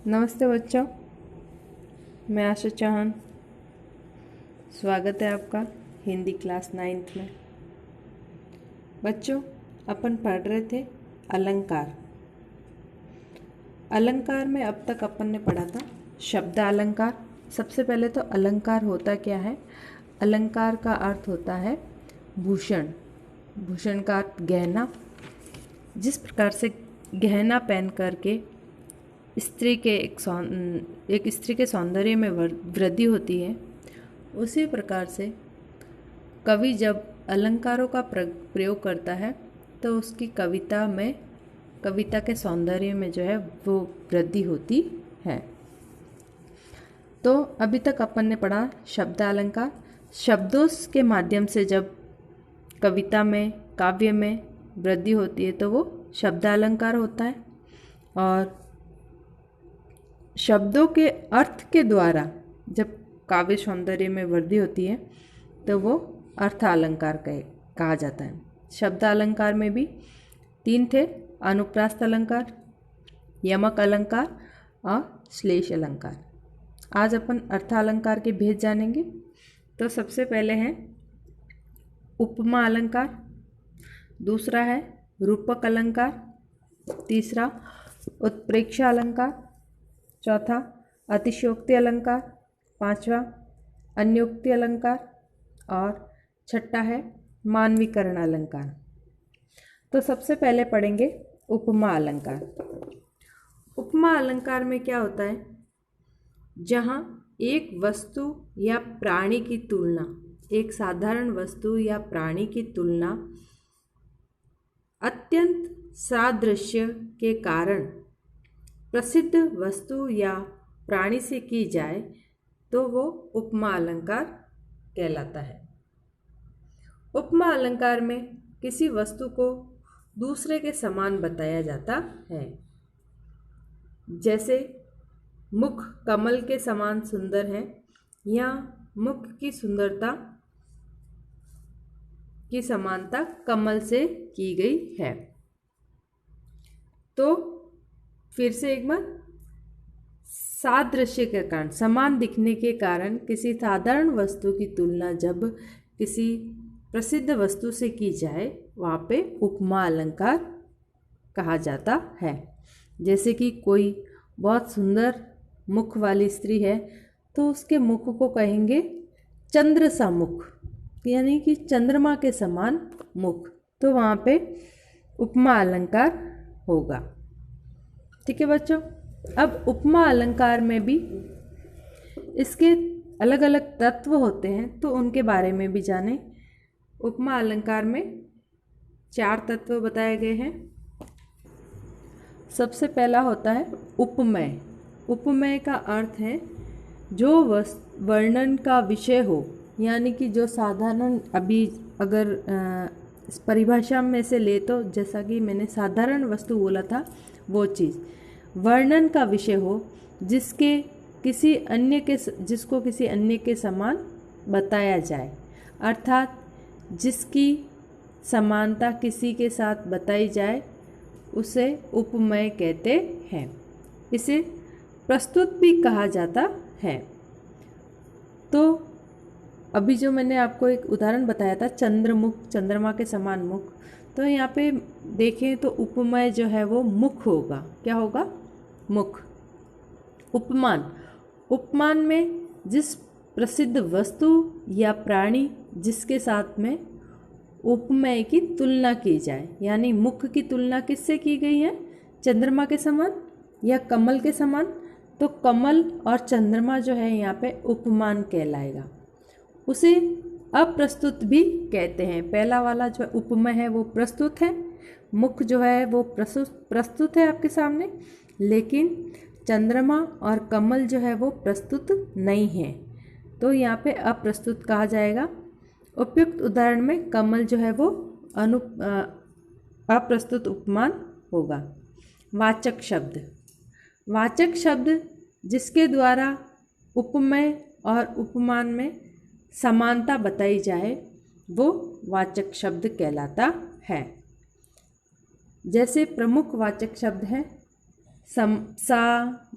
नमस्ते बच्चों, मैं आशा चौहान। स्वागत है आपका हिंदी क्लास 9th में। बच्चों, अपन पढ़ रहे थे अलंकार। अलंकार में अब तक अपन ने पढ़ा था शब्द अलंकार। सबसे पहले तो अलंकार होता क्या है? अलंकार का अर्थ होता है भूषण। भूषण का अर्थ गहना। जिस प्रकार से गहना पहन करके स्त्री के एक स्त्री के सौंदर्य में वृद्धि होती है, उसी प्रकार से कवि जब अलंकारों का प्रयोग करता है तो उसकी कविता के सौंदर्य में जो है वो वृद्धि होती है। तो अभी तक अपन ने पढ़ा शब्द अलंकार। शब्दों के माध्यम से जब कविता में, काव्य में वृद्धि होती है तो वो शब्द अलंकार होता है। और शब्दों के अर्थ के द्वारा जब काव्य सौंदर्य में वृद्धि होती है तो वो अर्थ अलंकार कहा जाता है। शब्द अलंकार में भी 3 थे: अनुप्रास अलंकार, यमक अलंकार और श्लेष अलंकार। आज अपन अर्थ अलंकार के भेद जानेंगे। तो सबसे पहले है उपमा अलंकार, दूसरा है रूपक अलंकार, तीसरा उत्प्रेक्षा अलंकार, चौथा अतिशयोक्ति अलंकार, पांचवा अन्योक्ति अलंकार और छठा है मानवीकरण अलंकार। तो सबसे पहले पढ़ेंगे उपमा अलंकार। उपमा अलंकार में क्या होता है? जहाँ एक वस्तु या प्राणी की तुलना, एक साधारण वस्तु या प्राणी की तुलना अत्यंत सादृश्य के कारण प्रसिद्ध वस्तु या प्राणी से की जाए तो वो उपमा अलंकार कहलाता है। उपमा अलंकार में किसी वस्तु को दूसरे के समान बताया जाता है। जैसे मुख कमल के समान सुंदर है, या मुख की सुंदरता की समानता कमल से की गई है। तो फिर से एक बार, सादृश्य के कारण, समान दिखने के कारण किसी साधारण वस्तु की तुलना जब किसी प्रसिद्ध वस्तु से की जाए वहाँ पे उपमा अलंकार कहा जाता है। जैसे कि कोई बहुत सुंदर मुख वाली स्त्री है तो उसके मुख को कहेंगे चंद्र सा मुख, यानी कि चंद्रमा के समान मुख। तो वहाँ पे उपमा अलंकार होगा। ठीक है बच्चों। अब उपमा अलंकार में भी इसके अलग अलग तत्व होते हैं, तो उनके बारे में भी जानें। उपमा अलंकार में 4 तत्व बताए गए हैं। सबसे पहला होता है उपमेय। उपमेय का अर्थ है जो वर्णन का विषय हो, यानी कि जो साधारण, अभी अगर इस परिभाषा में से ले तो जैसा कि मैंने साधारण वस्तु बोला था, वो चीज़ वर्णन का विषय हो जिसको किसी अन्य के समान बताया जाए, अर्थात जिसकी समानता किसी के साथ बताई जाए उसे उपमेय कहते हैं। इसे प्रस्तुत भी कहा जाता है। तो अभी जो मैंने आपको एक उदाहरण बताया था, चंद्रमुख, चंद्रमा के समान मुख, तो यहाँ पे देखें तो उपमेय जो है वो मुख होगा। क्या होगा? मुख। उपमान, उपमान में जिस प्रसिद्ध वस्तु या प्राणी जिसके साथ में उपमेय की तुलना की जाए, यानी मुख की तुलना किससे की गई है? चंद्रमा के समान या कमल के समान। तो कमल और चंद्रमा जो है यहाँ पे उपमान कहलाएगा। उसे अप्रस्तुत भी कहते हैं। पहला वाला जो उपमेय है वो प्रस्तुत है, मुख जो है वो प्रस्तुत है आपके सामने, लेकिन चंद्रमा और कमल जो है वो प्रस्तुत नहीं है, तो यहाँ पे अप्रस्तुत कहा जाएगा। उपयुक्त उदाहरण में कमल जो है वो अप्रस्तुत उपमान होगा। वाचक शब्द, वाचक शब्द जिसके द्वारा उपमेय और उपमान में समानता बताई जाए वो वाचक शब्द कहलाता है। जैसे प्रमुख वाचक शब्द हैं सा,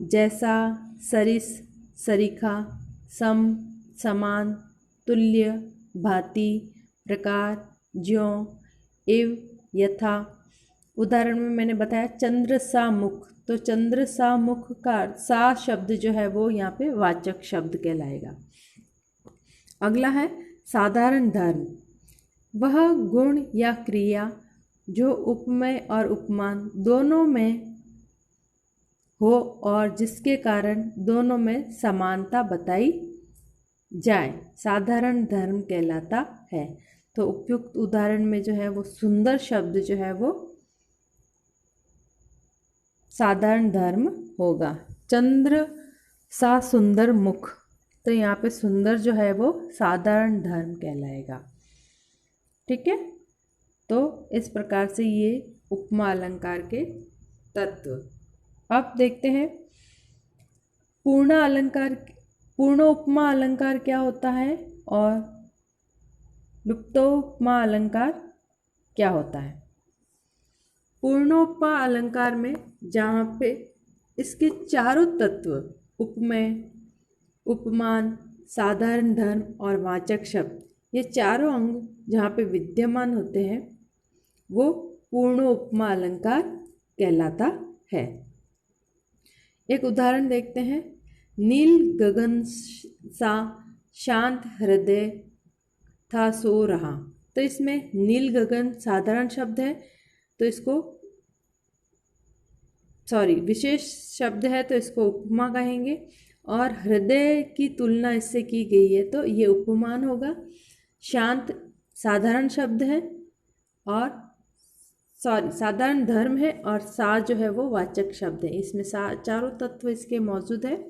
जैसा, सरिस, सरीखा, सम, समान, तुल्य, भांति, प्रकार, ज्यों, एव, यथा। उदाहरण में मैंने बताया चंद्र सा मुख, तो चंद्र सा मुख का सा शब्द जो है वो यहाँ पे वाचक शब्द कहलाएगा। अगला है साधारण धर्म। वह गुण या क्रिया जो उपमेय और उपमान दोनों में हो और जिसके कारण दोनों में समानता बताई जाए, साधारण धर्म कहलाता है। तो उपयुक्त उदाहरण में जो है वो सुंदर शब्द जो है वो साधारण धर्म होगा। चंद्र सा सुंदर मुख, तो यहाँ पे सुंदर जो है वो साधारण धर्म कहलाएगा। ठीक है, तो इस प्रकार से ये उपमा अलंकार के तत्व। अब देखते हैं पूर्ण अलंकार, पूर्ण उपमा अलंकार क्या होता है और लुप्तोपमा अलंकार क्या होता है। पूर्णोपमा अलंकार में जहाँ पे इसके चारों तत्व उपमेय, उपमान, साधारण धर्म और वाचक शब्द, ये चारों अंग जहाँ पे विद्यमान होते हैं वो पूर्ण उपमा अलंकार कहलाता है। एक उदाहरण देखते हैं। नील गगन सा शांत हृदय था सो रहा, तो इसमें नील गगन साधारण शब्द है, तो इसको विशेष शब्द है, तो इसको उपमा कहेंगे। और हृदय की तुलना इससे की गई है, तो ये उपमान होगा। शांत साधारण शब्द है और साधारण धर्म है, और सा जो है वो वाचक शब्द है। इसमें चारों तत्व इसके मौजूद है,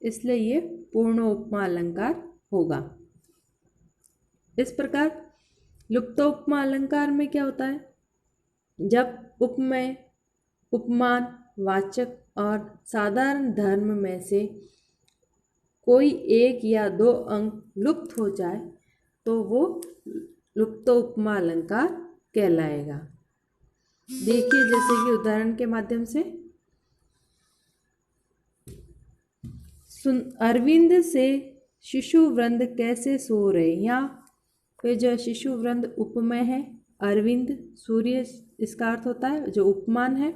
इसलिए ये पूर्ण उपमा अलंकार होगा। इस प्रकार लुप्तोपमा अलंकार में क्या होता है, जब उपमेय, उपमान, वाचक और साधारण धर्म में से कोई एक या दो अंक लुप्त हो जाए तो वो लुप्तोपमा अलंकार कहलाएगा। देखिए जैसे कि उदाहरण के माध्यम से, अरविंद से शिशु वृंद कैसे सो रहे। यहाँ पे जो शिशु वृंद उपमेय है, अरविंद सूर्य इसका अर्थ होता है जो उपमान है,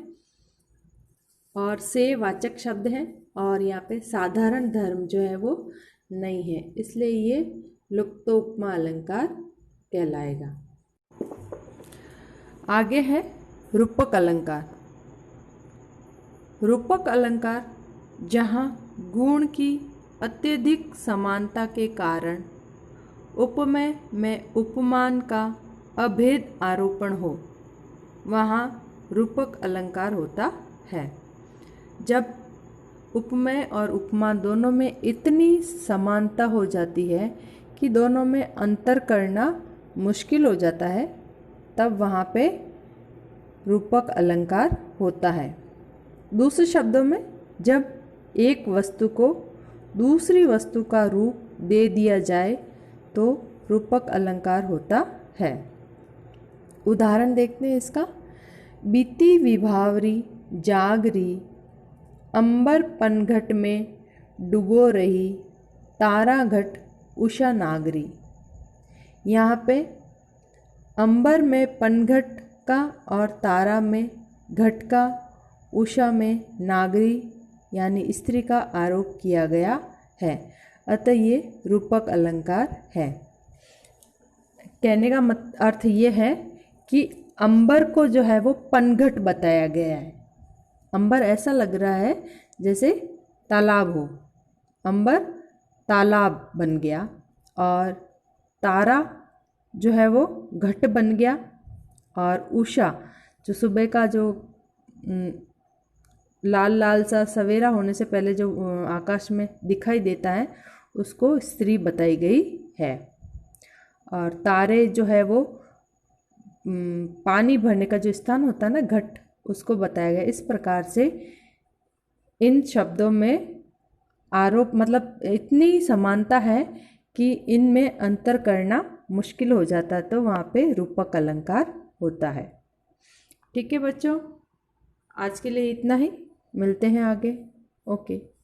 और से वाचक शब्द है, और यहाँ पे साधारण धर्म जो है वो नहीं है, इसलिए ये लुप्तोपमा अलंकार कहलाएगा। आगे है रूपक अलंकार। रूपक अलंकार जहाँ गुण की अत्यधिक समानता के कारण उपमेय में उपमान का अभेद आरोपण हो, वहाँ रूपक अलंकार होता है। जब उपमेय और उपमान दोनों में इतनी समानता हो जाती है कि दोनों में अंतर करना मुश्किल हो जाता है, तब वहाँ पे रूपक अलंकार होता है। दूसरे शब्दों में, जब एक वस्तु को दूसरी वस्तु का रूप दे दिया जाए तो रूपक अलंकार होता है। उदाहरण देखते हैं इसका। बीती विभावरी जागरी, अंबर पनघट में डुबो रही, तारा घट उषा नागरी। यहाँ पे अंबर में पनघट का और तारा में घट का, उषा में नागरी यानी स्त्री का आरोप किया गया है, अतः ये रूपक अलंकार है। कहने का अर्थ ये है कि अंबर को जो है वो पनघट बताया गया है। अंबर ऐसा लग रहा है जैसे तालाब हो, अंबर तालाब बन गया, और तारा जो है वो घट बन गया, और उषा जो सुबह का जो लाल लाल सा सवेरा होने से पहले जो आकाश में दिखाई देता है उसको स्त्री बताई गई है। और तारे जो है वो पानी भरने का जो स्थान होता है ना, घट, उसको बताया गया। इस प्रकार से इन शब्दों में आरोप मतलब इतनी समानता है कि इनमें अंतर करना मुश्किल हो जाता है, तो वहाँ पे रूपक अलंकार होता है। ठीक है बच्चों, आज के लिए इतना ही। मिलते हैं आगे। ओके।